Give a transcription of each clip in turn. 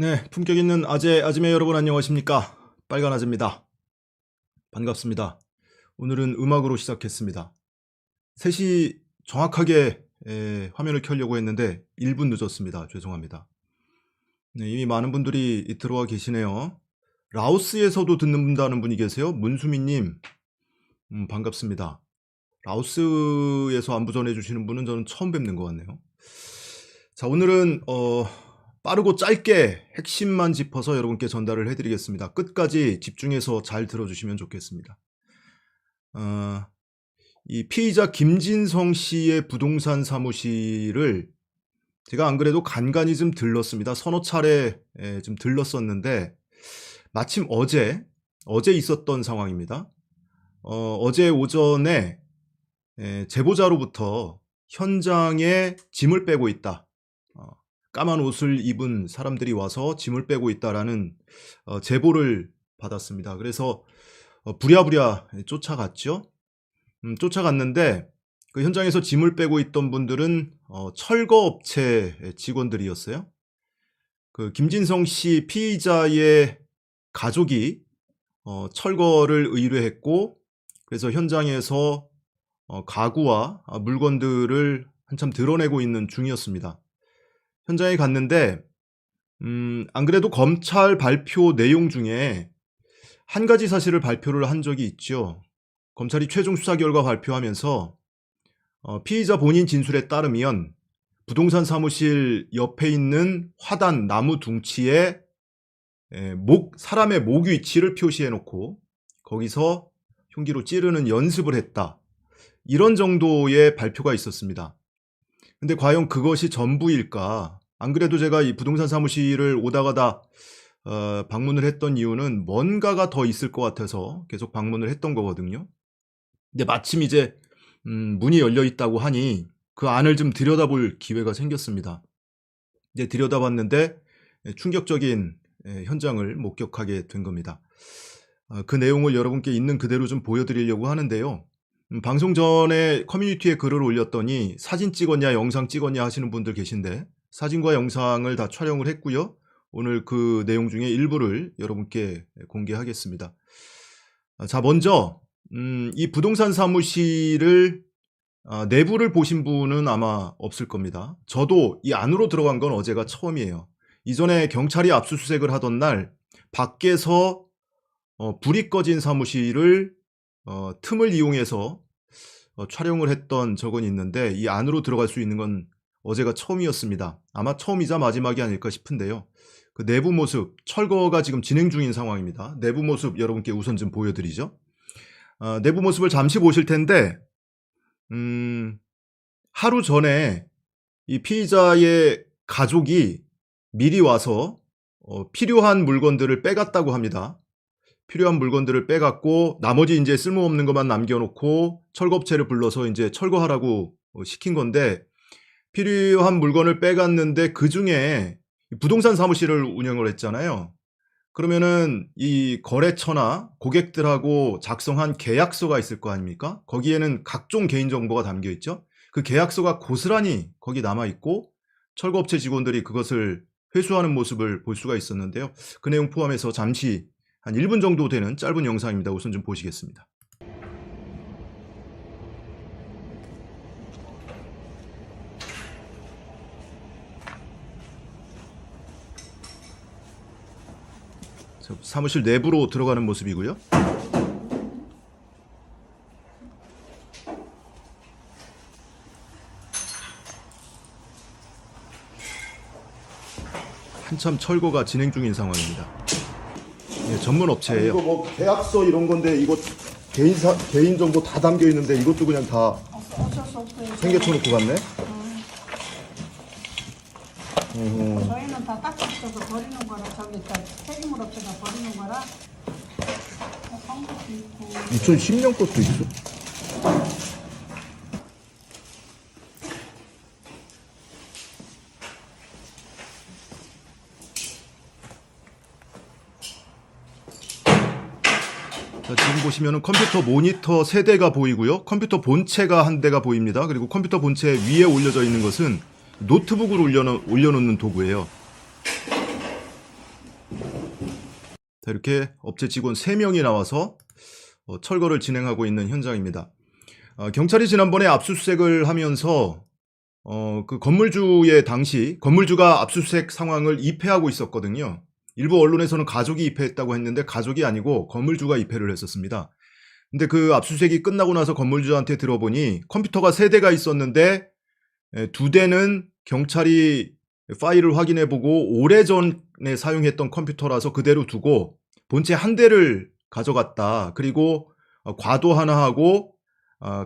네, 품격 있는 아재매 여러분 안녕하십니까? 빨간 아재입니다. 반갑습니다. 오늘은 음악으로 시작했습니다. 3시 정확하게 화면을 켜려고 했는데 1분 늦었습니다. 죄송합니다. 네, 이미 많은 분들이 들어와 계시네요. 라오스에서도 듣는다는 분이 계세요. 문수미님, 반갑습니다. 라오스에서 안부 전해주시는 분은 저는 처음 뵙는 것 같네요. 자, 오늘은 빠르고 짧게 핵심만 짚어서 여러분께 전달을 해드리겠습니다. 끝까지 집중해서 잘 들어주시면 좋겠습니다. 이 피의자 김진성 씨의 부동산 사무실을 제가 안 그래도 간간히 좀 들렀습니다. 서너 차례 좀 들렀었는데 마침 어제 있었던 상황입니다. 어제 오전에 제보자로부터 현장에 짐을 빼고 있다. 까만 옷을 입은 사람들이 와서 짐을 빼고 있다라는 제보를 받았습니다. 그래서 부랴부랴 쫓아갔죠. 쫓아갔는데 그 현장에서 짐을 빼고 있던 분들은 철거업체 직원들이었어요. 그 김진성 씨 피의자의 가족이 철거를 의뢰했고, 그래서 현장에서 가구와 물건들을 한참 드러내고 있는 중이었습니다. 현장에 갔는데 안 그래도 검찰 발표 내용 중에 한 가지 사실을 발표를 한 적이 있죠. 검찰이 최종 수사 결과 발표하면서 피의자 본인 진술에 따르면 부동산 사무실 옆에 있는 화단 나무 둥치에 사람의 목 위치를 표시해 놓고 거기서 흉기로 찌르는 연습을 했다. 이런 정도의 발표가 있었습니다. 근데 과연 그것이 전부일까? 안 그래도 제가 이 부동산 사무실을 오다 가다 방문을 했던 이유는 뭔가가 더 있을 것 같아서 계속 방문을 했던 거거든요. 근데 마침 이제 문이 열려 있다고 하니 그 안을 좀 들여다볼 기회가 생겼습니다. 이제 들여다봤는데 충격적인 현장을 목격하게 된 겁니다. 그 내용을 여러분께 있는 그대로 좀 보여드리려고 하는데요. 방송 전에 커뮤니티에 글을 올렸더니 사진 찍었냐 영상 찍었냐 하시는 분들 계신데 사진과 영상을 다 촬영을 했고요. 오늘 그 내용 중에 일부를 여러분께 공개하겠습니다. 자, 먼저 이 부동산 사무실을 내부를 보신 분은 아마 없을 겁니다. 저도 이 안으로 들어간 건 어제가 처음이에요. 이전에 경찰이 압수수색을 하던 날 밖에서 불이 꺼진 사무실을 틈을 이용해서 촬영을 했던 적은 있는데 이 안으로 들어갈 수 있는 건 어제가 처음이었습니다. 아마 처음이자 마지막이 아닐까 싶은데요. 그 내부 모습, 철거가 지금 진행 중인 상황입니다. 내부 모습 여러분께 우선 좀 보여드리죠. 내부 모습을 잠시 보실 텐데 하루 전에 이 피의자의 가족이 미리 와서 필요한 물건들을 빼갔다고 합니다. 필요한 물건들을 빼갔고 나머지 이제 쓸모없는 것만 남겨놓고 철거업체를 불러서 이제 철거하라고 시킨 건데, 필요한 물건을 빼갔는데 그 중에 부동산 사무실을 운영을 했잖아요. 그러면은 이 거래처나 고객들하고 작성한 계약서가 있을 거 아닙니까? 거기에는 각종 개인정보가 담겨 있죠. 그 계약서가 고스란히 거기 남아 있고 철거업체 직원들이 그것을 회수하는 모습을 볼 수가 있었는데요. 그 내용 포함해서 잠시 한 1분 정도 되는 짧은 영상입니다. 우선 좀 보시겠습니다. 사무실 내부로 들어가는 모습이고요. 한참 철거가 진행 중인 상황입니다. 네, 전문 업체예요. 이거 뭐 계약서 이런 건데 이거 개인 정보 다 담겨 있는데 이것도 그냥 다 생겨쳐놓고 갔네. 저희는 다 닦아서 버리는 거라, 저기 책임을 업체가 버리는 거라. 성것도 있고. 2010년 것도 있어. 자, 지금 보시면은 컴퓨터 모니터 3대가 보이고요. 컴퓨터 본체가 1대가 보입니다. 그리고 컴퓨터 본체 위에 올려져 있는 것은 노트북을 올려놓는 도구예요. 자, 이렇게 업체 직원 3명이 나와서 철거를 진행하고 있는 현장입니다. 경찰이 지난번에 압수수색을 하면서 그 건물주의 당시 건물주가 압수수색 상황을 입회하고 있었거든요. 일부 언론에서는 가족이 입회했다고 했는데 가족이 아니고 건물주가 입회를 했었습니다. 근데 그 압수수색이 끝나고 나서 건물주한테 들어보니 컴퓨터가 3대가 있었는데 2대는 경찰이 파일을 확인해보고 오래전에 사용했던 컴퓨터라서 그대로 두고 본체 1대를 가져갔다. 그리고 과도 하나 하고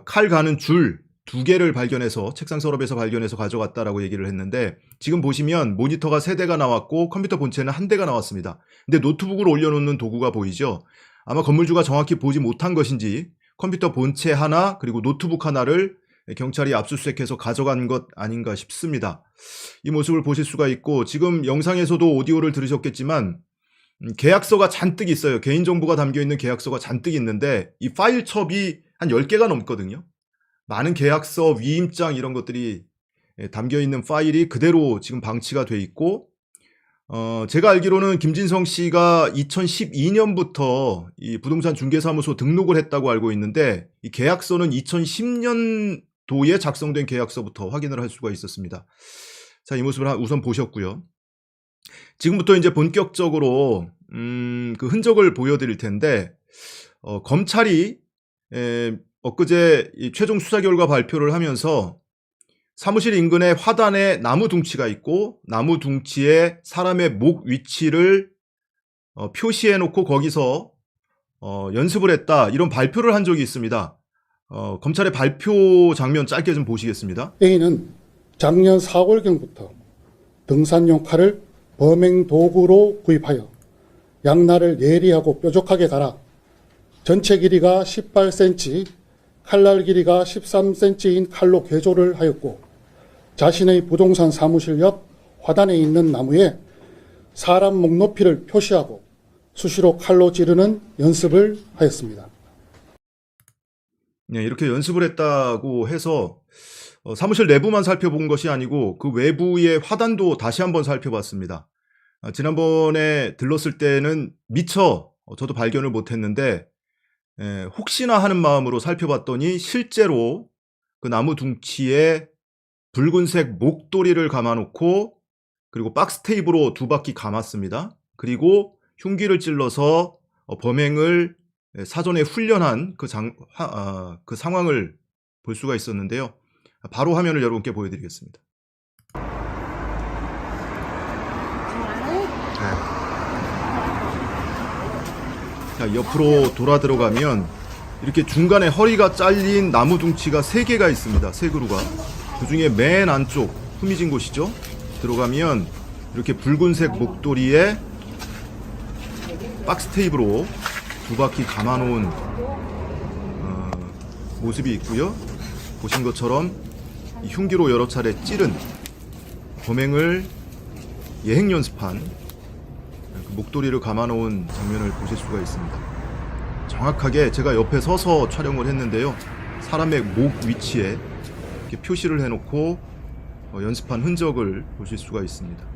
칼 가는 줄 2개를 발견해서 책상 서랍에서 발견해서 가져갔다라고 얘기를 했는데 지금 보시면 모니터가 3대가 나왔고 컴퓨터 본체는 1대가 나왔습니다. 근데 노트북을 올려놓는 도구가 보이죠. 아마 건물주가 정확히 보지 못한 것인지 컴퓨터 본체 하나 그리고 노트북 하나를 경찰이 압수수색해서 가져간 것 아닌가 싶습니다. 이 모습을 보실 수가 있고 지금 영상에서도 오디오를 들으셨겠지만 계약서가 잔뜩 있어요. 개인정보가 담겨있는 계약서가 잔뜩 있는데 이 파일첩이 한 10개가 넘거든요. 많은 계약서, 위임장 이런 것들이 담겨있는 파일이 그대로 지금 방치가 돼 있고 제가 알기로는 김진성 씨가 2012년부터 이 부동산 중개사무소 등록을 했다고 알고 있는데 이 계약서는 2010년도에 작성된 계약서부터 확인을 할 수가 있었습니다. 자, 이 모습을 우선 보셨고요. 지금부터 이제 본격적으로 그 흔적을 보여드릴 텐데 검찰이 엊그제 이 최종 수사 결과 발표를 하면서 사무실 인근에 화단에 나무 둥치가 있고 나무 둥치에 사람의 목 위치를 표시해 놓고 거기서 연습을 했다 이런 발표를 한 적이 있습니다. 검찰의 발표 장면 짧게 좀 보시겠습니다. A는 작년 4월경부터 등산용 칼을 범행 도구로 구입하여 양날을 예리하고 뾰족하게 갈아 전체 길이가 18cm, 칼날 길이가 13cm인 칼로 개조를 하였고 자신의 부동산 사무실 옆 화단에 있는 나무에 사람 목 높이를 표시하고 수시로 칼로 찌르는 연습을 하였습니다. 네, 이렇게 연습을 했다고 해서 사무실 내부만 살펴본 것이 아니고 그 외부의 화단도 다시 한번 살펴봤습니다. 지난번에 들렀을 때는 미처 저도 발견을 못했는데 혹시나 하는 마음으로 살펴봤더니 실제로 그 나무 둥치에 붉은색 목도리를 감아놓고 그리고 박스 테이프로 2바퀴 감았습니다. 그리고 흉기를 찔러서 범행을 사전에 훈련한 그 상황을 볼 수가 있었는데요. 바로 화면을 여러분께 보여드리겠습니다. 자, 옆으로 돌아 들어가면 이렇게 중간에 허리가 잘린 나무 둥치가 3개가 있습니다. 3그루가. 그 중에 맨 안쪽 후미진 곳이죠. 들어가면 이렇게 붉은색 목도리에 박스 테이프로 2바퀴 감아놓은 모습이 있고요. 보신 것처럼 이 흉기로 여러 차례 찌른 범행을 예행 연습한 그 목도리를 감아놓은 장면을 보실 수가 있습니다. 정확하게 제가 옆에 서서 촬영을 했는데요. 사람의 목 위치에 이렇게 표시를 해놓고 연습한 흔적을 보실 수가 있습니다.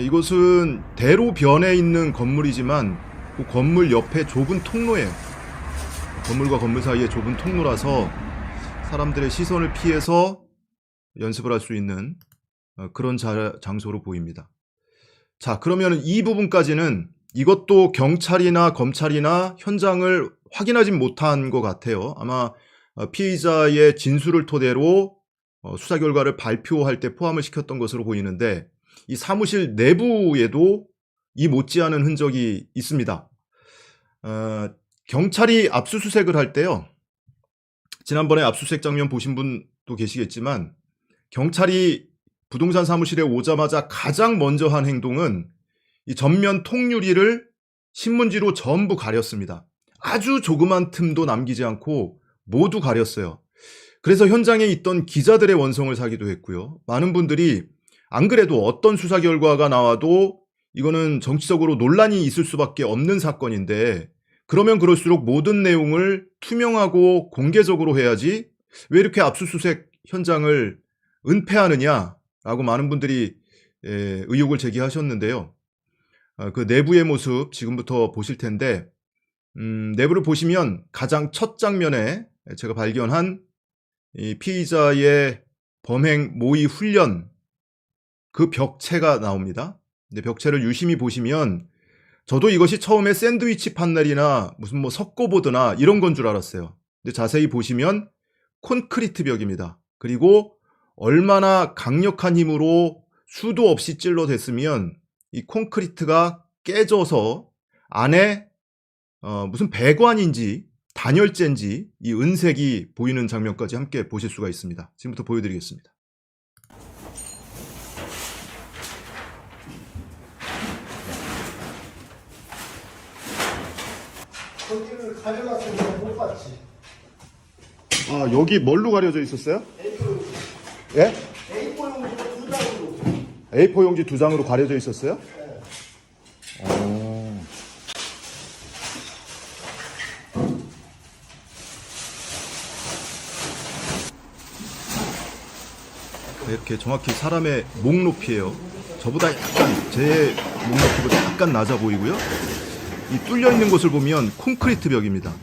이곳은 대로변에 있는 건물이지만 그 건물 옆에 좁은 통로예요. 건물과 건물 사이에 좁은 통로라서 사람들의 시선을 피해서 연습을 할 수 있는 그런 장소로 보입니다. 자, 그러면 이 부분까지는 이것도 경찰이나 검찰이나 현장을 확인하진 못한 것 같아요. 아마 피의자의 진술을 토대로 수사 결과를 발표할 때 포함을 시켰던 것으로 보이는데 이 사무실 내부에도 이 못지않은 흔적이 있습니다. 경찰이 압수수색을 할 때요. 지난번에 압수수색 장면 보신 분도 계시겠지만 경찰이 부동산 사무실에 오자마자 가장 먼저 한 행동은 이 전면 통유리를 신문지로 전부 가렸습니다. 아주 조그만 틈도 남기지 않고 모두 가렸어요. 그래서 현장에 있던 기자들의 원성을 사기도 했고요. 많은 분들이 안 그래도 어떤 수사 결과가 나와도 이거는 정치적으로 논란이 있을 수밖에 없는 사건인데 그러면 그럴수록 모든 내용을 투명하고 공개적으로 해야지 왜 이렇게 압수수색 현장을 은폐하느냐라고 많은 분들이 의혹을 제기하셨는데요. 그 내부의 모습 지금부터 보실 텐데, 내부를 보시면 가장 첫 장면에 제가 발견한 이 피의자의 범행 모의 훈련 그 벽체가 나옵니다. 근데 벽체를 유심히 보시면 저도 이것이 처음에 샌드위치 판넬이나 무슨 뭐 석고보드나 이런 건 줄 알았어요. 근데 자세히 보시면 콘크리트 벽입니다. 그리고 얼마나 강력한 힘으로 수도 없이 찔러댔으면 이 콘크리트가 깨져서 안에 무슨 배관인지 단열재인지 이 은색이 보이는 장면까지 함께 보실 수가 있습니다. 지금부터 보여드리겠습니다. 거기를 가져갔으면 못 봤지. 아, 여기 뭘로 가려져 있었어요? 예? A4 용지로 2장으로. A4 용지 2장으로 가려져 있었어요? 이렇게 정확히 사람의 목 높이에요. 저보다 약간 제 목 높이보다 약간 낮아 보이고요. 이 뚫려 있는 곳을 보면 콘크리트 벽입니다.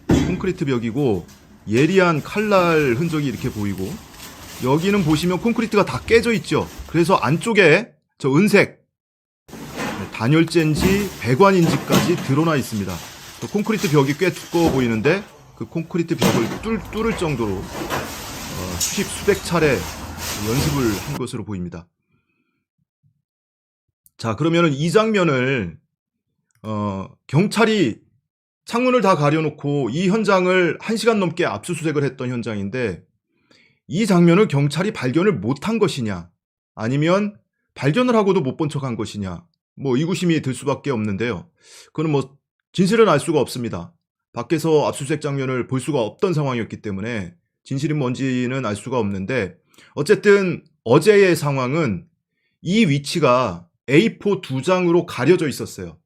콘크리트 벽이고 예리한 칼날 흔적이 이렇게 보이고, 여기는 보시면 콘크리트가 다 깨져 있죠. 그래서 안쪽에 저 은색 단열재인지 배관인지까지 드러나 있습니다. 그 콘크리트 벽이 꽤 두꺼워 보이는데 그 콘크리트 벽을 뚫을 정도로 수십 수백 차례 연습을 한 것으로 보입니다. 자, 그러면은 이 장면을 경찰이 창문을 다 가려놓고 이 현장을 1시간 넘게 압수수색을 했던 현장인데, 이 장면을 경찰이 발견을 못한 것이냐, 아니면 발견을 하고도 못 본 척한 것이냐, 뭐 의구심이 들 수밖에 없는데요. 그건 뭐 진실은 알 수가 없습니다. 밖에서 압수수색 장면을 볼 수가 없던 상황이었기 때문에 진실이 뭔지는 알 수가 없는데, 어쨌든 어제의 상황은 이 위치가 A4 2장으로 가려져 있었어요.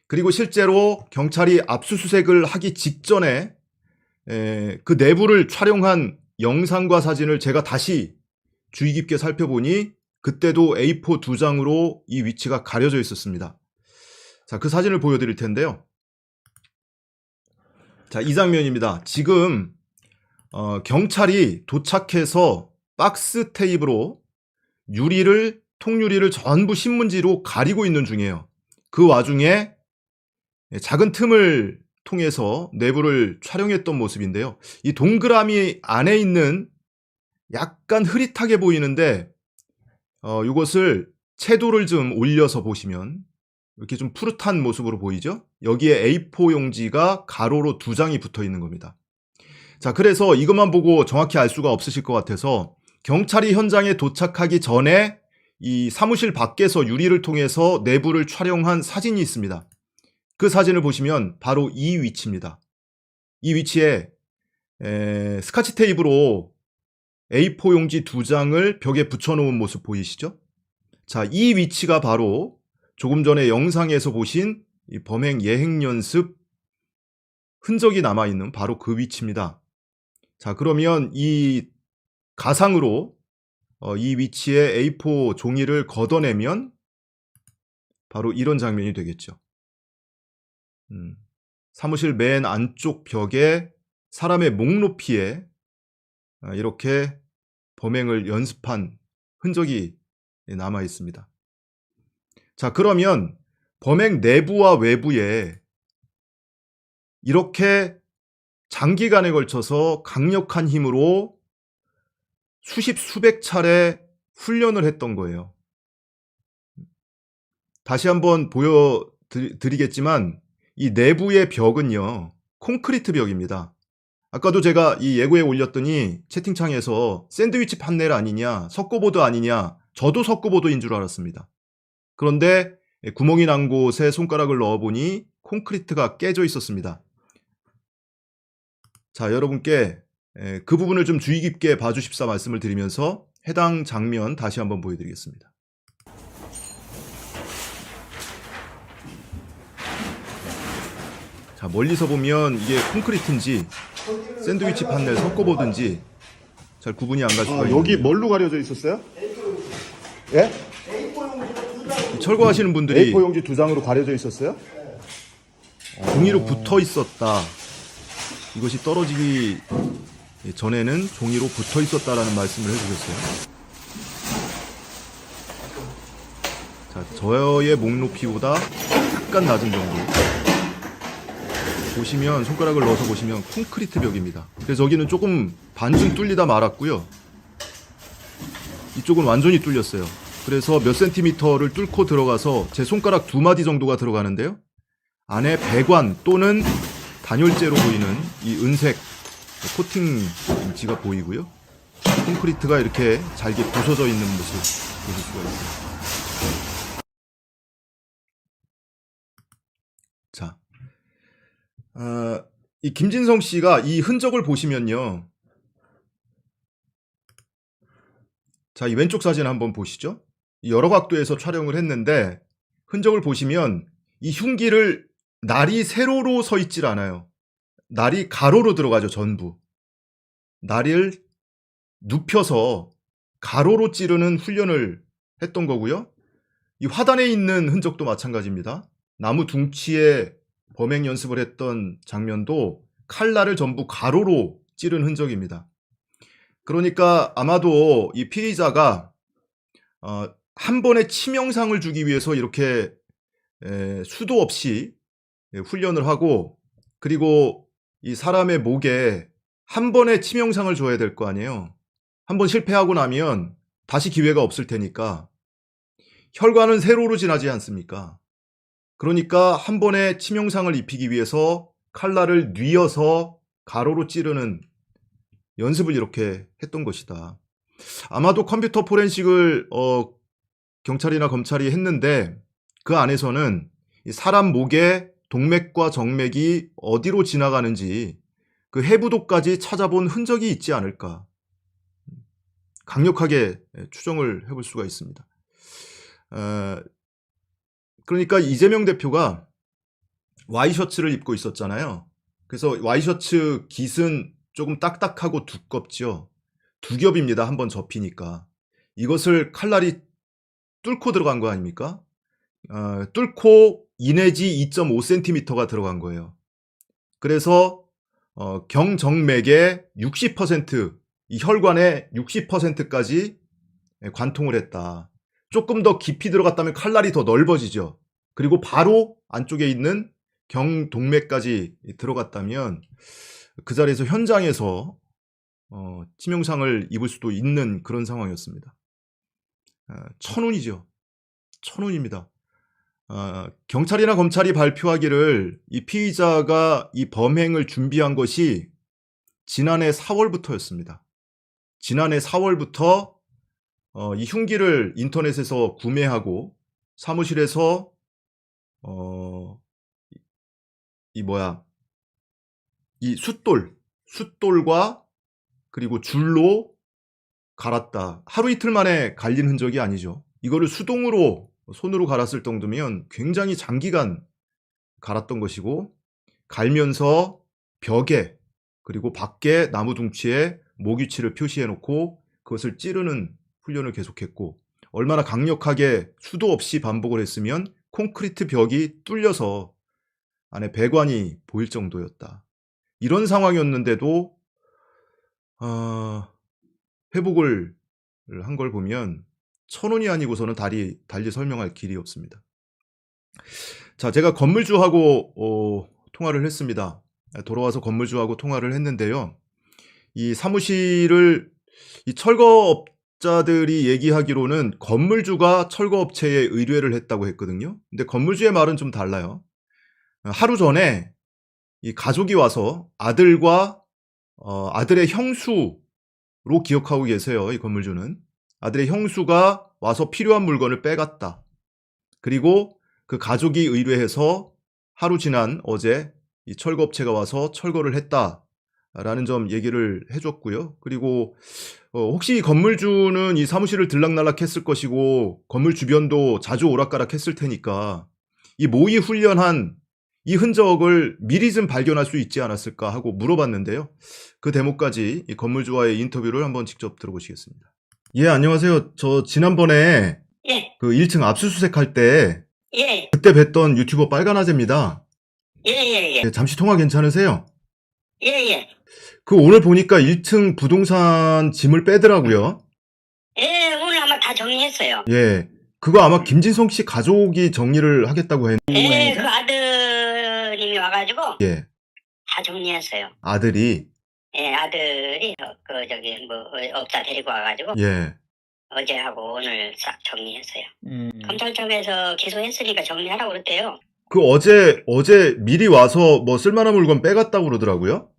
그리고 실제로 경찰이 압수수색을 하기 직전에 그 내부를 촬영한 영상과 사진을 제가 다시 주의 깊게 살펴보니 그때도 A4 2장으로 이 위치가 가려져 있었습니다. 자, 그 사진을 보여드릴 텐데요. 자, 이 장면입니다. 지금 경찰이 도착해서 박스 테이프로 통유리를 전부 신문지로 가리고 있는 중이에요. 그 와중에 작은 틈을 통해서 내부를 촬영했던 모습인데요. 이 동그라미 안에 있는 약간 흐릿하게 보이는데 이것을 채도를 좀 올려서 보시면 이렇게 좀 푸릇한 모습으로 보이죠? 여기에 A4 용지가 가로로 2장이 붙어 있는 겁니다. 자, 그래서 이것만 보고 정확히 알 수가 없으실 것 같아서 경찰이 현장에 도착하기 전에 이 사무실 밖에서 유리를 통해서 내부를 촬영한 사진이 있습니다. 그 사진을 보시면 바로 이 위치입니다. 이 위치에 스카치 테이프로 A4 용지 2장을 벽에 붙여놓은 모습 보이시죠? 자, 이 위치가 바로 조금 전에 영상에서 보신 이 범행 예행 연습 흔적이 남아있는 바로 그 위치입니다. 자, 그러면 이 가상으로 이 위치에 A4 종이를 걷어내면 바로 이런 장면이 되겠죠. 사무실 맨 안쪽 벽에 사람의 목 높이에 이렇게 범행을 연습한 흔적이 남아 있습니다. 자, 그러면 범행 내부와 외부에 이렇게 장기간에 걸쳐서 강력한 힘으로 수백 차례 훈련을 했던 거예요. 다시 한번 보여드리겠지만 이 내부의 벽은요, 콘크리트 벽입니다. 아까도 제가 이 예고에 올렸더니 채팅창에서 샌드위치 판넬 아니냐, 석고보드 아니냐, 저도 석고보드인 줄 알았습니다. 그런데 구멍이 난 곳에 손가락을 넣어보니 콘크리트가 깨져 있었습니다. 자, 여러분께 그 부분을 좀 주의 깊게 봐주십사 말씀을 드리면서 해당 장면 다시 한번 보여드리겠습니다. 자, 멀리서 보면 이게 콘크리트인지 샌드위치 판넬 석고보드인지 잘 구분이 안 갈 수가 있는데, 여기 뭘로 가려져 있었어요? 예? 철거하시는 분들이 A4 용지 2장으로 가려져 있었어요? 종이로 붙어 있었다. 이것이 떨어지기 전에는 종이로 붙어 있었다라는 말씀을 해주셨어요. 자, 저의 목 높이보다 약간 낮은 정도. 보시면 손가락을 넣어서 보시면 콘크리트 벽입니다. 그래서 여기는 조금 반쯤 뚫리다 말았고요. 이쪽은 완전히 뚫렸어요. 그래서 몇 센티미터를 뚫고 들어가서 제 손가락 2마디 정도가 들어가는데요. 안에 배관 또는 단열재로 보이는 이 은색 코팅지가 보이고요. 콘크리트가 이렇게 잘게 부서져 있는 모습 보실 수가 있습니다. 자, 이 김진성 씨가 이 흔적을 보시면요. 자, 이 왼쪽 사진 한번 보시죠. 여러 각도에서 촬영을 했는데 흔적을 보시면 이 흉기를 날이 세로로 서 있질 않아요. 날이 가로로 들어가죠, 전부. 날을 눕혀서 가로로 찌르는 훈련을 했던 거고요. 이 화단에 있는 흔적도 마찬가지입니다. 나무 둥치에 범행 연습을 했던 장면도 칼날을 전부 가로로 찌른 흔적입니다. 그러니까 아마도 이 피의자가 한 번에 치명상을 주기 위해서 이렇게 수도 없이 훈련을 하고, 그리고 이 사람의 목에 한 번에 치명상을 줘야 될 거 아니에요. 한 번 실패하고 나면 다시 기회가 없을 테니까 혈관은 세로로 지나지 않습니까? 그러니까 한 번에 치명상을 입히기 위해서 칼날을 뉘어서 가로로 찌르는 연습을 이렇게 했던 것이다. 아마도 컴퓨터 포렌식을 경찰이나 검찰이 했는데 그 안에서는 이 사람 목에 동맥과 정맥이 어디로 지나가는지 그 해부도까지 찾아본 흔적이 있지 않을까, 강력하게 추정을 해볼 수가 있습니다. 그러니까 이재명 대표가 와이셔츠를 입고 있었잖아요. 그래서 와이셔츠 깃은 조금 딱딱하고 두껍죠. 두 겹입니다. 한번 접히니까. 이것을 칼날이 뚫고 들어간 거 아닙니까? 뚫고 2 내지 2.5cm가 들어간 거예요. 그래서 경정맥의 60%, 이 혈관의 60%까지 관통을 했다. 조금 더 깊이 들어갔다면 칼날이 더 넓어지죠. 그리고 바로 안쪽에 있는 경동맥까지 들어갔다면 그 자리에서 현장에서 치명상을 입을 수도 있는 그런 상황이었습니다. 천운이죠. 천운입니다. 경찰이나 검찰이 발표하기를 이 피의자가 이 범행을 준비한 것이 지난해 4월부터였습니다. 지난해 4월부터 이 흉기를 인터넷에서 구매하고 사무실에서 이 숫돌과 그리고 줄로 갈았다. 하루 이틀 만에 갈린 흔적이 아니죠. 이거를 수동으로 손으로 갈았을 정도면 굉장히 장기간 갈았던 것이고, 갈면서 벽에 그리고 밖에 나무 둥치에 목위치를 표시해 놓고 그것을 찌르는 훈련을 계속했고, 얼마나 강력하게 수도 없이 반복을 했으면 콘크리트 벽이 뚫려서 안에 배관이 보일 정도였다. 이런 상황이었는데도 회복을 한 걸 보면 천운이 아니고서는 달리 설명할 길이 없습니다. 자, 제가 건물주하고 통화를 했습니다. 돌아와서 건물주하고 통화를 했는데요. 이 사무실을 이 철거업자들이 얘기하기로는 건물주가 철거업체에 의뢰를 했다고 했거든요. 근데 건물주의 말은 좀 달라요. 하루 전에 이 가족이 와서 아들과 아들의 형수로 기억하고 계세요. 이 건물주는 아들의 형수가 와서 필요한 물건을 빼갔다. 그리고 그 가족이 의뢰해서 하루 지난 어제 이 철거업체가 와서 철거를 했다라는 점 얘기를 해줬고요. 그리고 혹시 이 건물주는 이 사무실을 들락날락했을 것이고 건물 주변도 자주 오락가락했을 테니까 이 모의 훈련한 이 흔적을 미리 좀 발견할 수 있지 않았을까 하고 물어봤는데요. 그 대목까지 이 건물주와의 인터뷰를 한번 직접 들어보시겠습니다. 예, 안녕하세요. 저 지난번에 예, 그 1층 압수수색할 때 예, 그때 뵀던 유튜버 빨간아재입니다. 예, 예, 예, 네, 잠시 통화 괜찮으세요? 예, 예. 그 오늘 보니까 1층 부동산 짐을 빼더라고요. 예, 오늘 아마 다 정리했어요. 예. 그거 아마 김진성 씨 가족이 정리를 하겠다고 예, 그 아드님이 와가지고 예. 다 정리했어요. 아들이 예, 아들이 업자 데리고 와가지고 예. 어제하고 오늘 싹 정리했어요. 검찰청에서 기소했으니까 정리하라고 그랬대요. 그 어제 미리 와서 뭐 쓸만한 물건 빼갔다고 그러더라고요.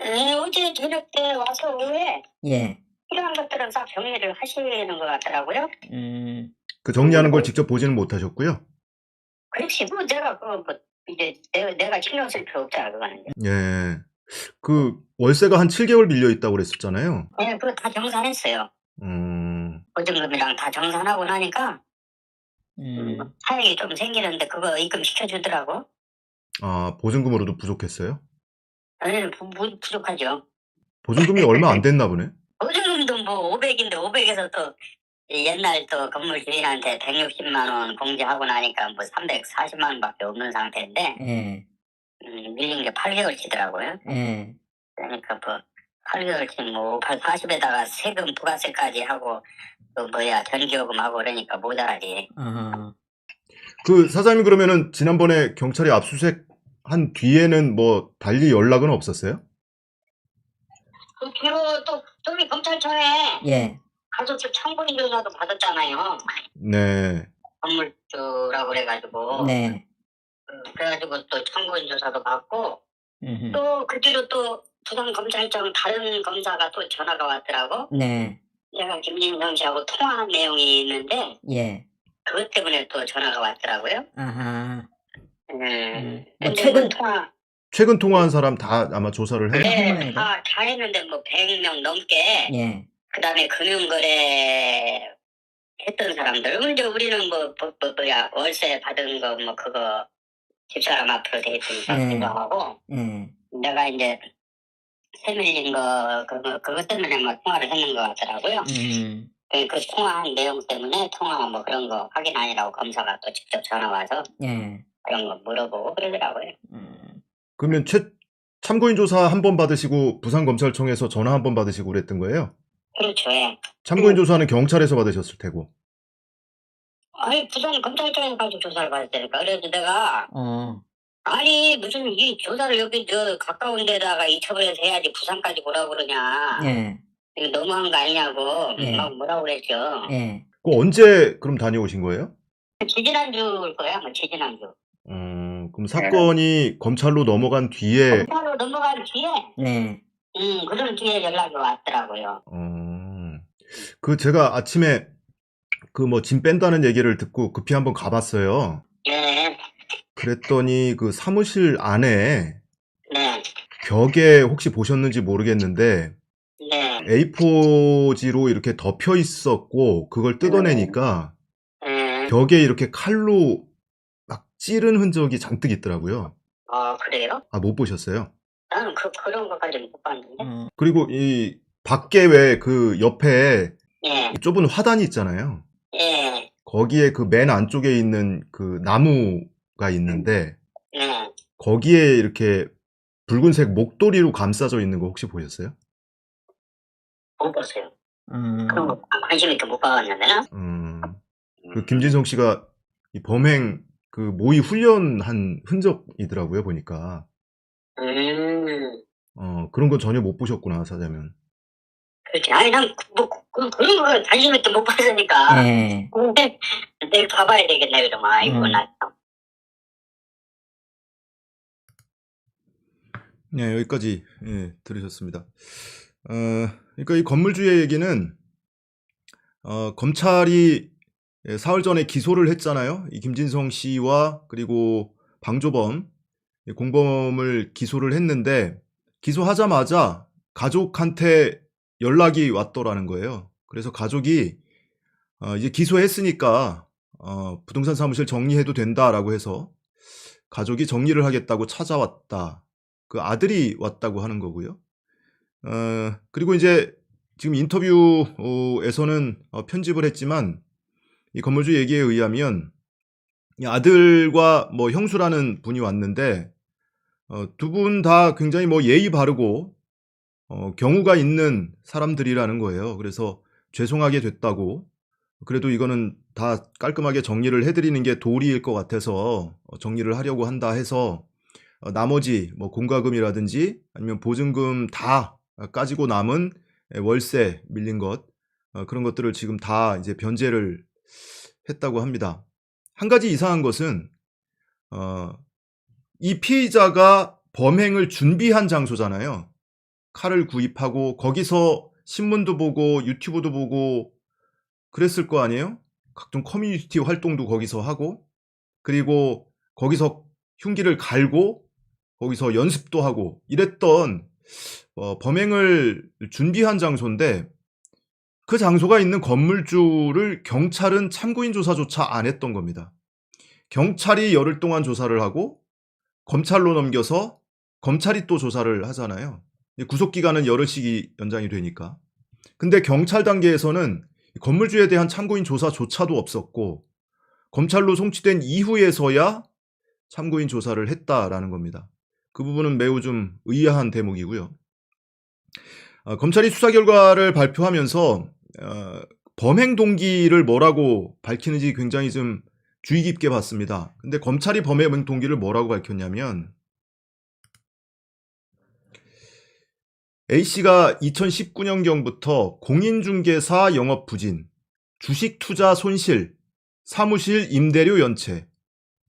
예, 어제 저녁 때 와서 오후에 예. 필요한 것들은 싹 정리를 하시는 것 같더라고요. 그 정리하는 걸 직접 보지는 못하셨고요. 그렇지, 뭐 내가 이제 내가 신경 쓸 필요 없잖아, 그거는. 예. 그 월세가 한 7개월 밀려 있다고 그랬었잖아요. 예, 그거 다 정산했어요. 음. 보증금이랑 다 정산하고 나니까 차익이 좀 생기는데 그거 입금시켜주더라고. 아, 보증금으로도 부족했어요? 예, 부족하죠. 보증금이 얼마 안 됐나 보네. 보증금도 뭐 500인데 500에서 또 옛날 또 건물 주인한테 160만 원 공제하고 나니까 뭐 340만 원밖에 없는 상태인데 예. 밀린 게 8개월치더라고요. 예. 그러니까 뭐 8개월치 뭐 40에다가 세금 부가세까지 하고 그 전기요금하고 그러니까 모자라지. 그 사장님 그러면은 지난번에 경찰이 압수수색 한 뒤에는 뭐 달리 연락은 없었어요? 그 뒤로 또 저기 검찰청에 예. 가족들 참고인 조사도 받았잖아요. 네. 건물주라고 그래가지고. 네. 그래가지고 또 참고인 조사도 받고 또 그 뒤로 또 부산검찰청 다른 검사가 또 전화가 왔더라고. 네. 내가 김진성 씨하고 통화한 내용이 있는데 예. 그것 때문에 또 전화가 왔더라고요. 아하. 뭐 뭐 최근 최근 통화한 사람 다 아마 조사를 해. 네, 다 했는데 뭐 100명 넘게. 예. 그다음에 금융거래 했던 사람들. 이제 우리는 월세 받은 거 뭐 그거 집사람 앞으로 돼 있으니까 그거 하고. 내가 이제 세 밀린 거 그것 때문에 막 통화를 했는 것 같더라고요. 그 통화한 내용 때문에 통화 뭐 그런 거 확인 아니라고 검사가 또 직접 전화 와서 그런 거 물어보고 그러더라고요. 그러면 참고인 조사 한 번 받으시고 부산검찰청에서 전화 한 번 받으시고 그랬던 거예요? 그렇죠. 예. 참고인 조사는 경찰에서 받으셨을 테고. 아니 부산 검찰청에 가서 조사를 받았다니까. 그래서 내가 아니 무슨 이 조사를 여기 가까운 데다가 이처벌해서 해야지 부산까지 오라고 그러냐. 예. 이거 너무한 거 아니냐고 예. 막 뭐라고 그랬죠. 예. 그 언제 그럼 다녀오신 거예요? 지지난주일 거야. 뭐 지지난주. 그럼 사건이 검찰로 넘어간 뒤에. 검찰로 넘어간 뒤에. 네. 그런 뒤에 연락이 왔더라고요. 그 제가 아침에 그 뭐 짐 뺀다는 얘기를 듣고 급히 한번 가봤어요. 네. 그랬더니 그 사무실 안에 네. 벽에 혹시 보셨는지 모르겠는데 네. A4지로 이렇게 덮여 있었고 그걸 뜯어내니까 벽에 이렇게 칼로 막 찌른 흔적이 잔뜩 있더라고요. 아, 그래요? 아, 못 보셨어요? 나는 그런 것까지는 못 봤는데. 그리고 이 밖에 왜 그 옆에 예. 좁은 화단이 있잖아요. 예. 거기에 그 맨 안쪽에 있는 그 나무가 있는데 네. 거기에 이렇게 붉은색 목도리로 감싸져 있는 거 혹시 보셨어요? 못 봤어요. 그런 거 관심 있게 못 봐봤는데. 그 김진성 씨가 이 범행 그 모의 훈련한 흔적이더라고요, 보니까. 그런 건 전혀 못 보셨구나, 사자면. 그렇지. 아니, 난 그런 거 관심 있게 못 봤으니까. 네. 근데 내일 봐봐야 되겠네, 그러면. 아이고, 나 참. 네, 여기까지 들으셨습니다. 그러니까 이 건물주의 얘기는 검찰이 사흘 전에 기소를 했잖아요. 이 김진성 씨와 그리고 방조범, 공범을 기소를 했는데 기소하자마자 가족한테 연락이 왔더라는 거예요. 그래서 가족이 이제 기소했으니까 부동산 사무실 정리해도 된다라고 해서 가족이 정리를 하겠다고 찾아왔다. 그 아들이 왔다고 하는 거고요. 그리고 이제 지금 인터뷰에서는 편집을 했지만 이 건물주 얘기에 의하면 이 아들과 뭐 형수라는 분이 왔는데 두 분 다 굉장히 뭐 예의 바르고 경우가 있는 사람들이라는 거예요. 그래서 죄송하게 됐다고, 그래도 이거는 다 깔끔하게 정리를 해드리는 게 도리일 것 같아서 정리를 하려고 한다 해서 나머지 뭐 공과금이라든지 아니면 보증금 다 까지고 남은 월세 밀린 것, 그런 것들을 지금 다 이제 변제를 했다고 합니다. 한 가지 이상한 것은 이 피의자가 범행을 준비한 장소잖아요. 칼을 구입하고 거기서 신문도 보고 유튜브도 보고 그랬을 거 아니에요? 각종 커뮤니티 활동도 거기서 하고, 그리고 거기서 흉기를 갈고 거기서 연습도 하고 이랬던 범행을 준비한 장소인데, 그 장소가 있는 건물주를 경찰은 참고인 조사조차 안 했던 겁니다. 경찰이 열흘 동안 조사를 하고 검찰로 넘겨서 검찰이 또 조사를 하잖아요. 구속기간은 열흘씩 연장이 되니까. 근데 경찰 단계에서는 건물주에 대한 참고인 조사조차도 없었고, 검찰로 송치된 이후에서야 참고인 조사를 했다라는 겁니다. 그 부분은 매우 좀 의아한 대목이고요. 검찰이 수사 결과를 발표하면서 범행 동기를 뭐라고 밝히는지 굉장히 좀 주의 깊게 봤습니다. 근데 검찰이 범행 동기를 뭐라고 밝혔냐면, A씨가 2019년경부터 공인중개사 영업 부진, 주식 투자 손실, 사무실 임대료 연체,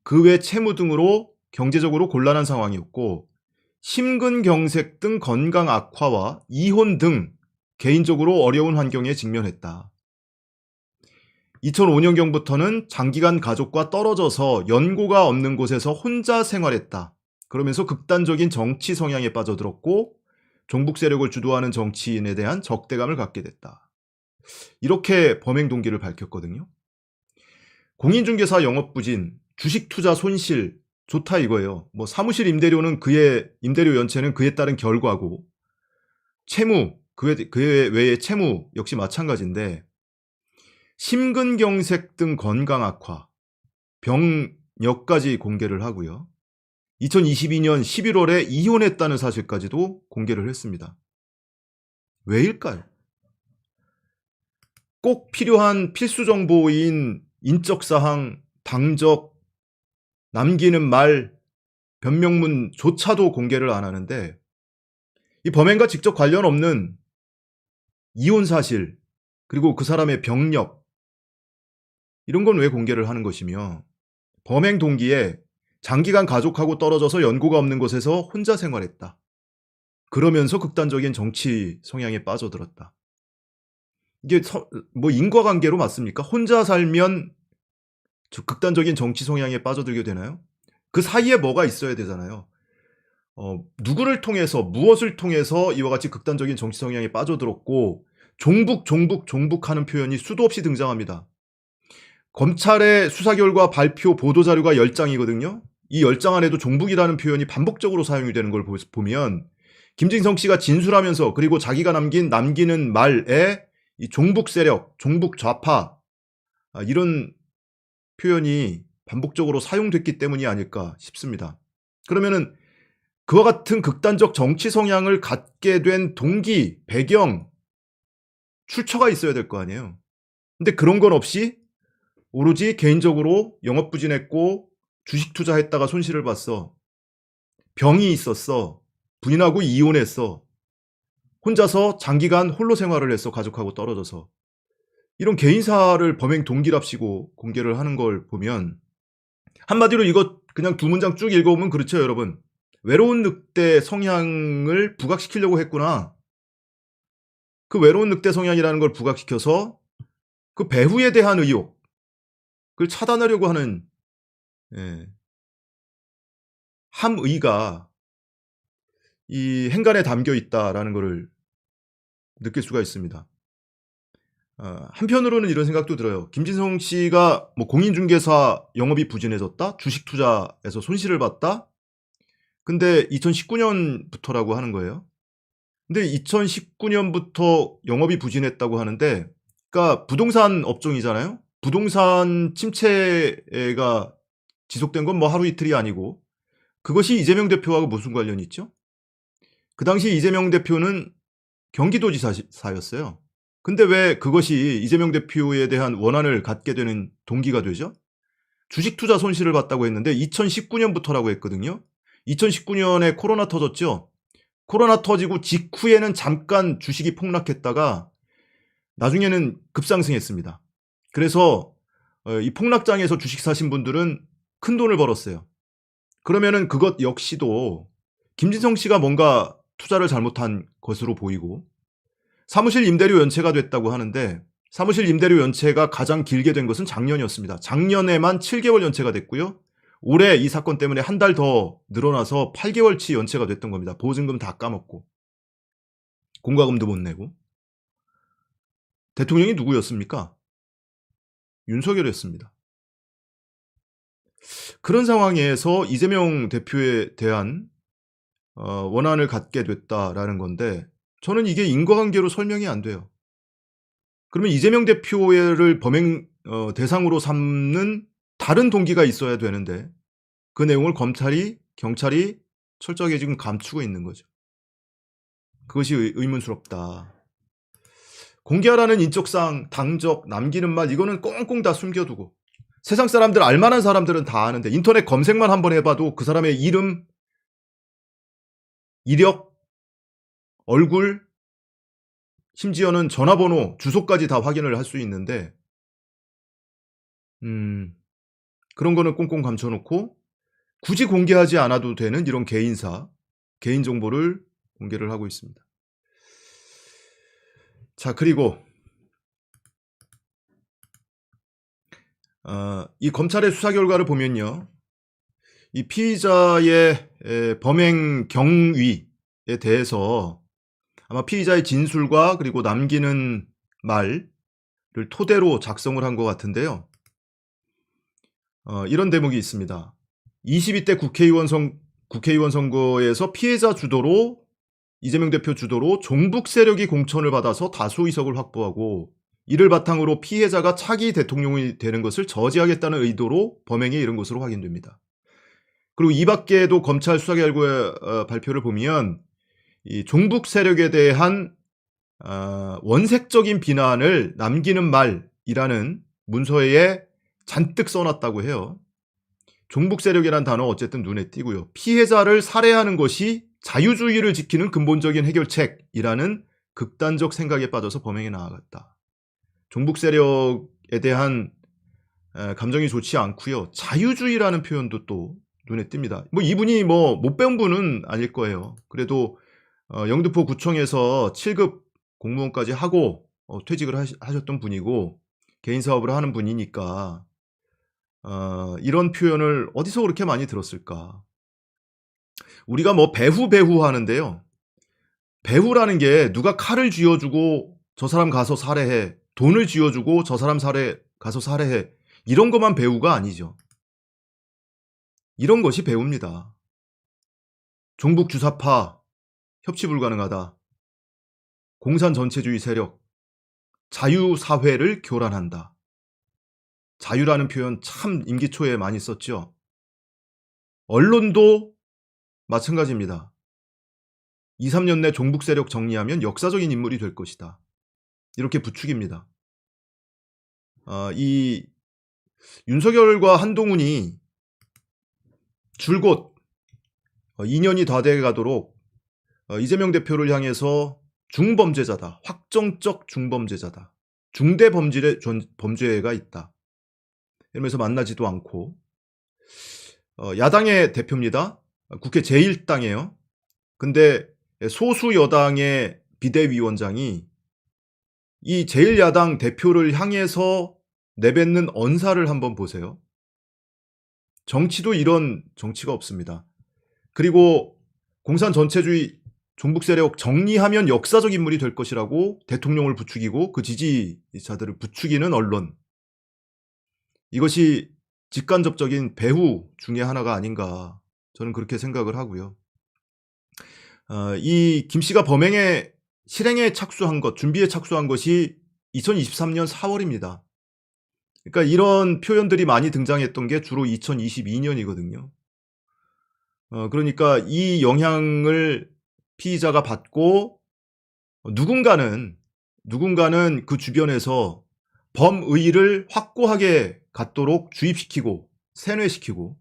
그 외 채무 등으로 경제적으로 곤란한 상황이었고, 심근경색 등 건강 악화와 이혼 등 개인적으로 어려운 환경에 직면했다. 2005년경부터는 장기간 가족과 떨어져서 연고가 없는 곳에서 혼자 생활했다. 그러면서 극단적인 정치 성향에 빠져들었고, 종북 세력을 주도하는 정치인에 대한 적대감을 갖게 됐다. 이렇게 범행 동기를 밝혔거든요. 공인중개사 영업부진, 주식 투자 손실, 좋다 이거예요. 뭐 사무실 임대료는 그의 임대료 연체는 그에 따른 결과고, 채무, 그의 외의 채무 역시 마찬가지인데, 심근경색 등 건강 악화, 병력까지 공개를 하고요. 2022년 11월에 이혼했다는 사실까지도 공개를 했습니다. 왜일까요? 꼭 필요한 필수 정보인 인적사항, 당적, 남기는 말, 변명문조차도 공개를 안 하는데, 이 범행과 직접 관련 없는 이혼 사실, 그리고 그 사람의 병력, 이런 건 왜 공개를 하는 것이며, 범행 동기에 장기간 가족하고 떨어져서 연고가 없는 곳에서 혼자 생활했다. 그러면서 극단적인 정치 성향에 빠져들었다. 이게 뭐 인과관계로 맞습니까? 혼자 살면 극단적인 정치 성향에 빠져들게 되나요? 그 사이에 뭐가 있어야 되잖아요. 누구를 통해서, 무엇을 통해서 이와 같이 극단적인 정치 성향에 빠져들었고, 종북하는 표현이 수도 없이 등장합니다. 검찰의 수사 결과 발표 보도자료가 10장이거든요. 이 10장 안에도 종북이라는 표현이 반복적으로 사용이 되는 걸 보면, 김진성 씨가 진술하면서, 그리고 자기가 남기는 말에 이 종북 세력, 종북 좌파, 이런 표현이 반복적으로 사용됐기 때문이 아닐까 싶습니다. 그러면은 그와 같은 극단적 정치 성향을 갖게 된 동기, 배경, 출처가 있어야 될 거 아니에요. 근데 그런 건 없이 오로지 개인적으로 영업부진했고 주식 투자했다가 손실을 봤어. 병이 있었어. 부인하고 이혼했어. 혼자서 장기간 홀로 생활을 했어. 가족하고 떨어져서. 이런 개인사를 범행 동기랍시고 공개를 하는 걸 보면, 한마디로 이거 그냥 두 문장 쭉 읽어보면 그렇죠, 여러분. 외로운 늑대 성향을 부각시키려고 했구나. 그 외로운 늑대 성향이라는 걸 부각시켜서 그 배후에 대한 의혹, 그걸 차단하려고 하는 함의가 이 행간에 담겨 있다라는 것을 느낄 수가 있습니다. 한편으로는 이런 생각도 들어요. 김진성 씨가 뭐 공인중개사 영업이 부진해졌다, 주식 투자에서 손실을 봤다. 근데 2019년부터라고 하는 거예요. 근데 2019년부터 영업이 부진했다고 하는데, 그러니까 부동산 업종이잖아요. 부동산 침체가 지속된 건 뭐 하루 이틀이 아니고 그것이 이재명 대표하고 무슨 관련이 있죠? 그 당시 이재명 대표는 경기도지사였어요. 근데 왜 그것이 이재명 대표에 대한 원한을 갖게 되는 동기가 되죠? 주식 투자 손실을 봤다고 했는데 2019년부터라고 했거든요. 2019년에 코로나 터졌죠. 코로나 터지고 직후에는 잠깐 주식이 폭락했다가 나중에는 급상승했습니다. 그래서 이 폭락장에서 주식 사신 분들은 큰 돈을 벌었어요. 그러면은 그것 역시도 김진성 씨가 뭔가 투자를 잘못한 것으로 보이고 사무실 임대료 연체가 됐다고 하는데 사무실 임대료 연체가 가장 길게 된 것은 작년이었습니다. 작년에만 7개월 연체가 됐고요. 올해 이 사건 때문에 한 달 더 늘어나서 8개월치 연체가 됐던 겁니다. 보증금 다 까먹고 공과금도 못 내고. 대통령이 누구였습니까? 윤석열이었습니다. 그런 상황에서 이재명 대표에 대한 원한을 갖게 됐다라는 건데 저는 이게 인과관계로 설명이 안 돼요. 그러면 이재명 대표를 범행 대상으로 삼는 다른 동기가 있어야 되는데 그 내용을 검찰이 경찰이 철저하게 지금 감추고 있는 거죠. 그것이 의문스럽다. 공개하라는 인적사항, 당적, 남기는 말 이거는 꽁꽁 다 숨겨두고 세상 사람들 알만한 사람들은 다 아는데 인터넷 검색만 한번 해봐도 그 사람의 이름, 이력, 얼굴, 심지어는 전화번호, 주소까지 다 확인을 할 수 있는데 그런 거는 꽁꽁 감춰놓고 굳이 공개하지 않아도 되는 이런 개인사, 개인정보를 공개를 하고 있습니다. 자, 그리고 이 검찰의 수사 결과를 보면요. 이 피의자의 범행 경위에 대해서 아마 피의자의 진술과 그리고 남기는 말을 토대로 작성을 한 것 같은데요. 이런 대목이 있습니다. 22대 국회의원 선거에서 피해자 주도로 이재명 대표 주도로 종북 세력이 공천을 받아서 다수 의석을 확보하고 이를 바탕으로 피해자가 차기 대통령이 되는 것을 저지하겠다는 의도로 범행에 이른 것으로 확인됩니다. 그리고 이 밖에도 검찰 수사 결과 발표를 보면 이 종북 세력에 대한 원색적인 비난을 남기는 말이라는 문서에 잔뜩 써놨다고 해요. 종북 세력이라는 단어 어쨌든 눈에 띄고요. 피해자를 살해하는 것이 자유주의를 지키는 근본적인 해결책이라는 극단적 생각에 빠져서 범행에 나아갔다. 종북 세력에 대한 감정이 좋지 않고요. 자유주의라는 표현도 또 눈에 띕니다. 뭐 이분이 뭐 못 배운 분은 아닐 거예요. 그래도 영등포 구청에서 7급 공무원까지 하고 퇴직을 하셨던 분이고 개인 사업을 하는 분이니까 이런 표현을 어디서 그렇게 많이 들었을까? 우리가 뭐 배후 하는데요. 배후라는 게 누가 칼을 쥐어주고 저 사람 가서 살해해. 돈을 쥐어주고 저 사람 가서 살해해. 이런 것만 배후가 아니죠. 이런 것이 배후입니다. 종북 주사파, 협치 불가능하다. 공산 전체주의 세력, 자유사회를 교란한다. 자유라는 표현 참 임기 초에 많이 썼죠. 언론도 마찬가지입니다. 2, 3년 내 종북 세력 정리하면 역사적인 인물이 될 것이다. 이렇게 부추깁니다. 이 윤석열과 한동훈이 줄곧 2년이 다 돼가도록 이재명 대표를 향해서 중범죄자다. 확정적 중범죄자다. 중대 범죄가 있다. 이러면서 만나지도 않고 야당의 대표입니다. 국회 제1당이에요. 근데 소수 여당의 비대위원장이 이 제1야당 대표를 향해서 내뱉는 언사를 한번 보세요. 정치도 이런 정치가 없습니다. 그리고 공산 전체주의 종북 세력 정리하면 역사적 인물이 될 것이라고 대통령을 부추기고 그 지지자들을 부추기는 언론. 이것이 직간접적인 배후 중에 하나가 아닌가 저는 그렇게 생각을 하고요. 이 김 씨가 범행에 실행에 착수한 것, 준비에 착수한 것이 2023년 4월입니다. 그러니까 이런 표현들이 많이 등장했던 게 주로 2022년이거든요. 그러니까 이 영향을 피의자가 받고 누군가는 그 주변에서 범의를 확고하게 갖도록 주입시키고 세뇌시키고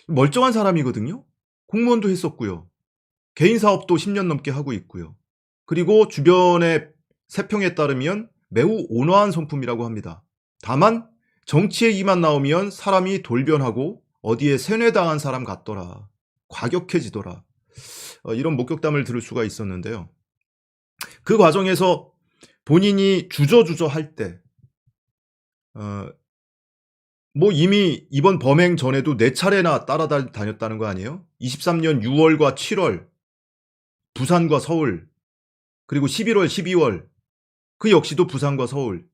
멀쩡한 사람이거든요. 공무원도 했었고요. 개인 사업도 10년 넘게 하고 있고요. 그리고 주변의 세평에 따르면 매우 온화한 성품이라고 합니다. 다만 정치에 이만 나오면 사람이 돌변하고 어디에 세뇌당한 사람 같더라. 과격해지더라. 이런 목격담을 들을 수가 있었는데요. 그 과정에서 본인이 주저주저 할 때, 뭐 이미 이번 범행 전에도 4차례나 따라다녔다는 거 아니에요? 23년 6월과 7월, 부산과 서울, 그리고 11월, 12월, 그 역시도 부산과 서울,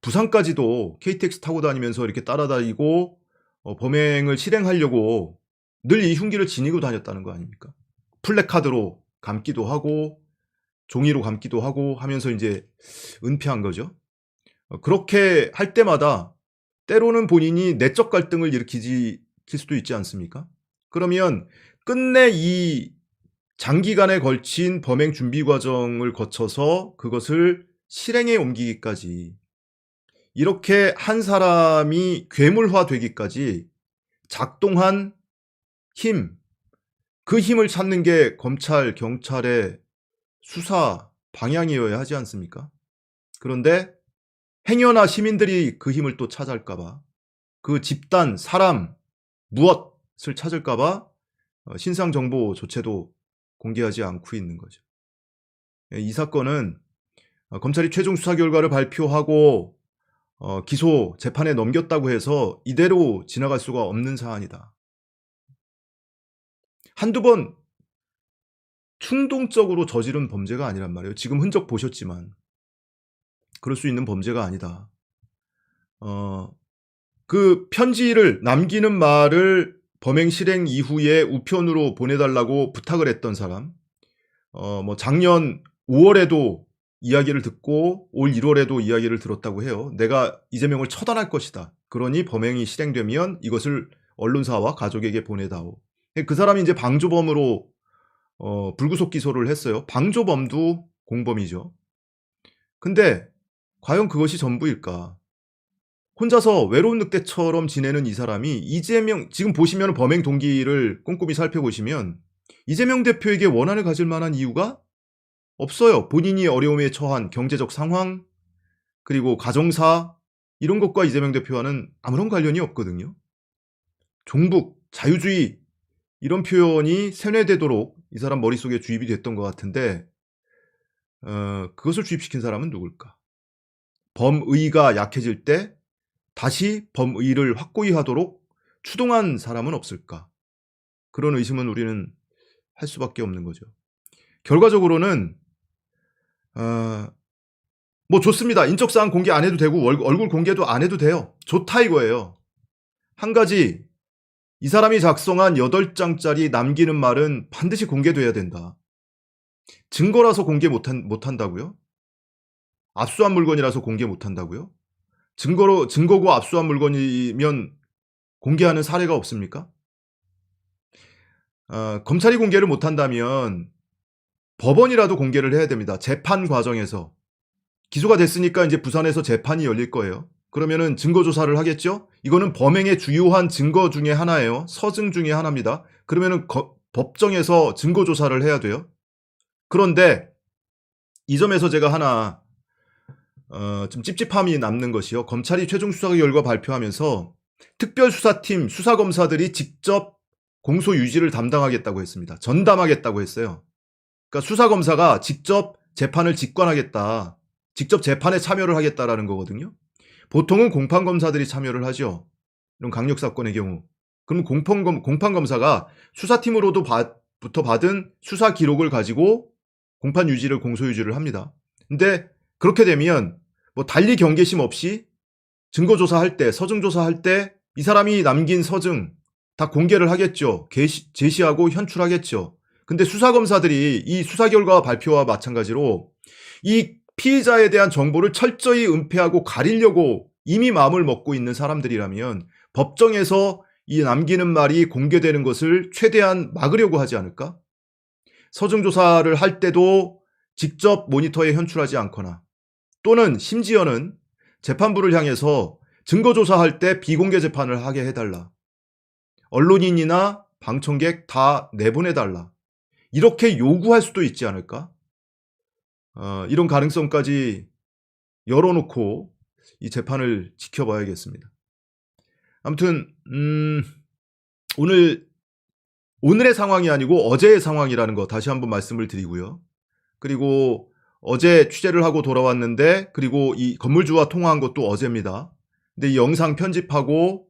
부산까지도 KTX 타고 다니면서 이렇게 따라다니고 범행을 실행하려고 늘 이 흉기를 지니고 다녔다는 거 아닙니까? 플래카드로 감기도 하고 종이로 감기도 하고 하면서 이제 은폐한 거죠. 그렇게 할 때마다 때로는 본인이 내적 갈등을 일으킬 수도 있지 않습니까? 그러면 끝내 이 장기간에 걸친 범행 준비 과정을 거쳐서 그것을 실행에 옮기기까지 이렇게 한 사람이 괴물화 되기까지 작동한 힘, 그 힘을 찾는 게 검찰, 경찰의 수사 방향이어야 하지 않습니까? 그런데 행여나 시민들이 그 힘을 또 찾을까봐, 그 집단, 사람, 무엇을 찾을까봐 신상 정보조차도 공개하지 않고 있는 거죠. 이 사건은 검찰이 최종 수사 결과를 발표하고 기소 재판에 넘겼다고 해서 이대로 지나갈 수가 없는 사안이다. 한두 번 충동적으로 저지른 범죄가 아니란 말이에요. 지금 흔적 보셨지만 그럴 수 있는 범죄가 아니다. 그 편지를 남기는 말을 범행 실행 이후에 우편으로 보내달라고 부탁을 했던 사람, 뭐 작년 5월에도 이야기를 듣고 올 1월에도 이야기를 들었다고 해요. 내가 이재명을 처단할 것이다. 그러니 범행이 실행되면 이것을 언론사와 가족에게 보내다오. 그 사람이 이제 방조범으로 불구속 기소를 했어요. 방조범도 공범이죠. 근데 과연 그것이 전부일까? 혼자서 외로운 늑대처럼 지내는 이 사람이 이재명, 지금 보시면 범행 동기를 꼼꼼히 살펴보시면 이재명 대표에게 원한을 가질 만한 이유가 없어요. 본인이 어려움에 처한 경제적 상황, 그리고 가정사, 이런 것과 이재명 대표와는 아무런 관련이 없거든요. 종북, 자유주의, 이런 표현이 세뇌되도록 이 사람 머릿속에 주입이 됐던 것 같은데 그것을 주입시킨 사람은 누굴까? 범의가 약해질 때 다시 범의를 확고히 하도록 추동한 사람은 없을까? 그런 의심은 우리는 할 수밖에 없는 거죠. 결과적으로는 뭐 좋습니다. 인적사항 공개 안 해도 되고 얼굴 공개도 안 해도 돼요. 좋다 이거예요. 한 가지, 이 사람이 작성한 8장짜리 남기는 말은 반드시 공개돼야 된다. 증거라서 공개 못한다고요? 압수한 물건이라서 공개 못한다고요? 증거고 압수한 물건이면 공개하는 사례가 없습니까? 검찰이 공개를 못한다면 법원이라도 공개를 해야 됩니다. 재판 과정에서. 기소가 됐으니까 이제 부산에서 재판이 열릴 거예요. 그러면은 증거조사를 하겠죠? 이거는 범행의 주요한 증거 중에 하나예요. 서증 중에 하나입니다. 그러면은 법정에서 증거조사를 해야 돼요. 그런데 이 점에서 제가 하나 좀 찝찝함이 남는 것이요. 검찰이 최종 수사 결과 발표하면서 특별수사팀 수사검사들이 직접 공소 유지를 담당하겠다고 했습니다. 전담하겠다고 했어요. 그러니까 수사검사가 직접 재판을 직관하겠다. 직접 재판에 참여를 하겠다라는 거거든요. 보통은 공판검사들이 참여를 하죠. 이런 강력사건의 경우. 그럼 공판검사가 수사팀으로부터 받은 수사 기록을 가지고 공판 유지를, 공소 유지를 합니다. 근데 그렇게 되면 뭐 달리 경계심 없이 증거조사할 때, 서증조사할 때 이 사람이 남긴 서증 다 공개를 하겠죠. 제시하고 현출하겠죠. 근데 수사검사들이 이 수사 결과 발표와 마찬가지로 이 피의자에 대한 정보를 철저히 은폐하고 가리려고 이미 마음을 먹고 있는 사람들이라면 법정에서 이 남기는 말이 공개되는 것을 최대한 막으려고 하지 않을까? 서중조사를 할 때도 직접 모니터에 현출하지 않거나 또는 심지어는 재판부를 향해서 증거조사할 때 비공개 재판을 하게 해달라. 언론인이나 방청객 다 내보내달라. 이렇게 요구할 수도 있지 않을까? 이런 가능성까지 열어놓고 이 재판을 지켜봐야겠습니다. 아무튼 오늘의 상황이 아니고 어제의 상황이라는 거 다시 한번 말씀을 드리고요. 그리고 어제 취재를 하고 돌아왔는데 그리고 이 건물주와 통화한 것도 어제입니다. 근데 이 영상 편집하고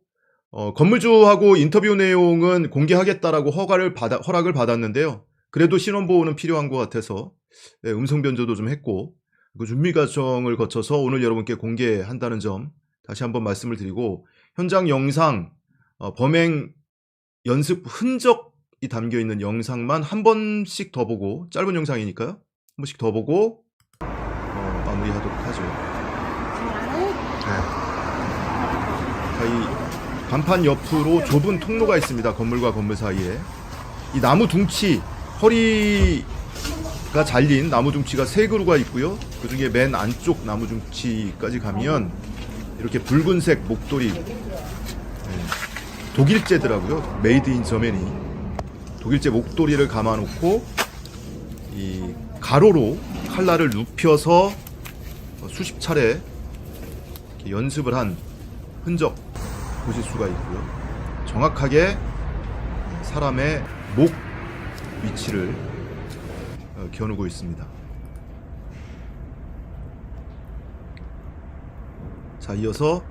건물주하고 인터뷰 내용은 공개하겠다라고 허락을 받았는데요. 그래도 신원보호는 필요한 것 같아서 음성 변조도 좀 했고 그 준비 과정을 거쳐서 오늘 여러분께 공개한다는 점 다시 한번 말씀을 드리고 현장 영상 범행 연습 흔적이 담겨있는 영상만 한 번씩 더 보고 짧은 영상이니까요. 한 번씩 더 보고 마무리하도록 하죠. 자, 이 간판 옆으로 좁은 통로가 있습니다. 건물과 건물 사이에 이 나무 둥치 허리가 잘린 나무 둥치가 3그루가 있고요. 그 중에 맨 안쪽 나무 둥치까지 가면 이렇게 붉은색 목도리 독일제더라고요. 메이드 인 저머니 독일제 목도리를 감아놓고 이 가로로 칼날을 눕혀서 수십 차례 이렇게 연습을 한 흔적 보실 수가 있고요. 정확하게 사람의 목 위치를 겨누고 있습니다. 자, 이어서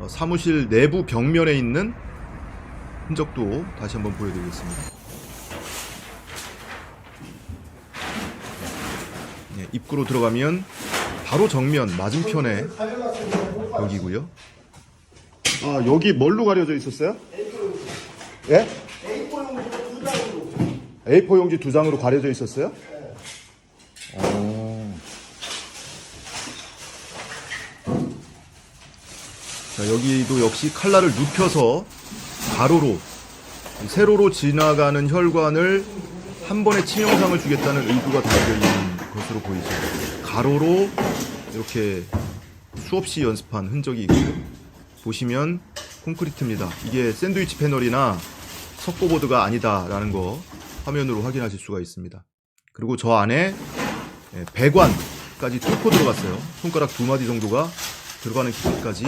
사무실 내부 벽면에 있는 흔적도 다시 한번 보여드리겠습니다. 네, 입구로 들어가면 바로 정면 맞은편에 여기고요. 아, 여기 뭘로 가려져 있었어요? 예? A4 용지 2장으로 가려져 있었어요? 자, 여기도 역시 칼날을 눕혀서 가로로 세로로 지나가는 혈관을 한 번에 치명상을 주겠다는 의도가 담겨 있는 것으로 보이죠. 가로로 이렇게 수없이 연습한 흔적이 있고요. 보시면 콘크리트입니다. 이게 샌드위치 패널이나 석고보드가 아니다라는 거 화면으로 확인하실 수가 있습니다. 그리고 저 안에 배관까지 뚫고 들어갔어요. 손가락 2마디 정도가 들어가는 깊이까지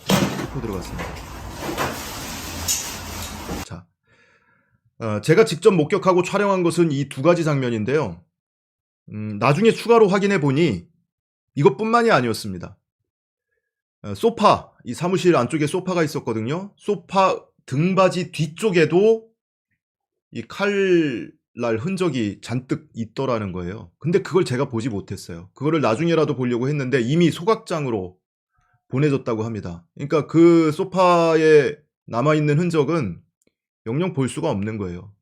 뚫고 들어갔습니다. 자, 제가 직접 목격하고 촬영한 것은 이 2가지 장면인데요. 나중에 추가로 확인해 보니 이것뿐만이 아니었습니다. 소파, 이 사무실 안쪽에 소파가 있었거든요. 소파 등받이 뒤쪽에도 이 칼날 흔적이 잔뜩 있더라는 거예요. 근데 그걸 제가 보지 못했어요. 그거를 나중에라도 보려고 했는데 이미 소각장으로 보내졌다고 합니다. 그러니까 그 소파에 남아있는 흔적은 영영 볼 수가 없는 거예요.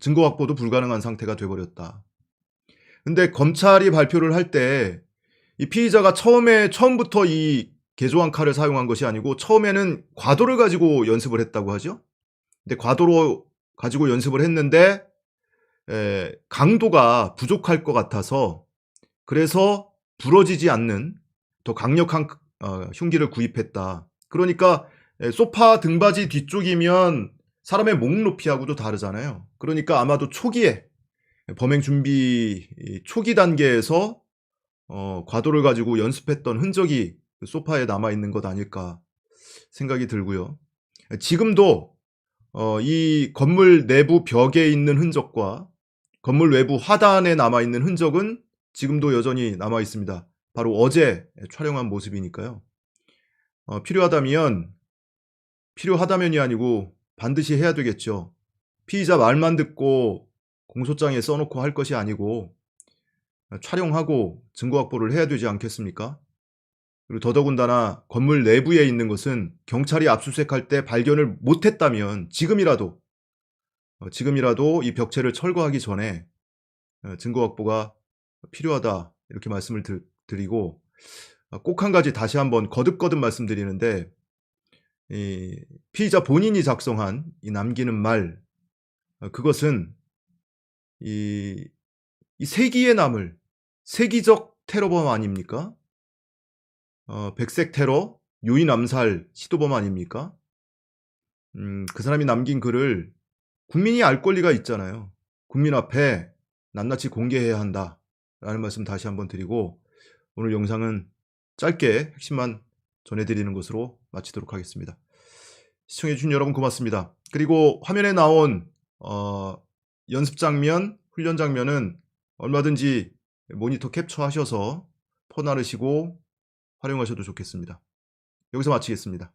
증거 확보도 불가능한 상태가 돼버렸다. 근데 검찰이 발표를 할 때 이 피의자가 처음부터 이 개조한 칼을 사용한 것이 아니고 처음에는 과도를 가지고 연습을 했다고 하죠. 근데 과도로 가지고 연습을 했는데 강도가 부족할 것 같아서 그래서 부러지지 않는 더 강력한 흉기를 구입했다. 그러니까 소파 등받이 뒤쪽이면 사람의 목 높이하고도 다르잖아요. 그러니까 아마도 초기에 범행 준비 초기 단계에서 과도를 가지고 연습했던 흔적이 소파에 남아있는 것 아닐까 생각이 들고요. 지금도 이 건물 내부 벽에 있는 흔적과 건물 외부 화단에 남아있는 흔적은 지금도 여전히 남아있습니다. 바로 어제 촬영한 모습이니까요. 필요하다면이 아니고 반드시 해야 되겠죠. 피의자 말만 듣고 공소장에 써놓고 할 것이 아니고 촬영하고 증거 확보를 해야 되지 않겠습니까? 그리고 더더군다나 건물 내부에 있는 것은 경찰이 압수수색할 때 발견을 못했다면 지금이라도 이 벽체를 철거하기 전에 증거 확보가 필요하다 이렇게 말씀을 드리고 꼭 한 가지 다시 한번 거듭거듭 말씀드리는데 이 피의자 본인이 작성한 이 남기는 말 그것은 이 세기에 남을 세기적 테러범 아닙니까? 백색 테러, 유인 암살 시도범 아닙니까? 그 사람이 남긴 글을 국민이 알 권리가 있잖아요. 국민 앞에 낱낱이 공개해야 한다라는 말씀 다시 한번 드리고 오늘 영상은 짧게 핵심만 전해드리는 것으로 마치도록 하겠습니다. 시청해주신 여러분 고맙습니다. 그리고 화면에 나온 연습 장면, 훈련 장면은 얼마든지 모니터 캡처하셔서 퍼나르시고 활용하셔도 좋겠습니다. 여기서 마치겠습니다.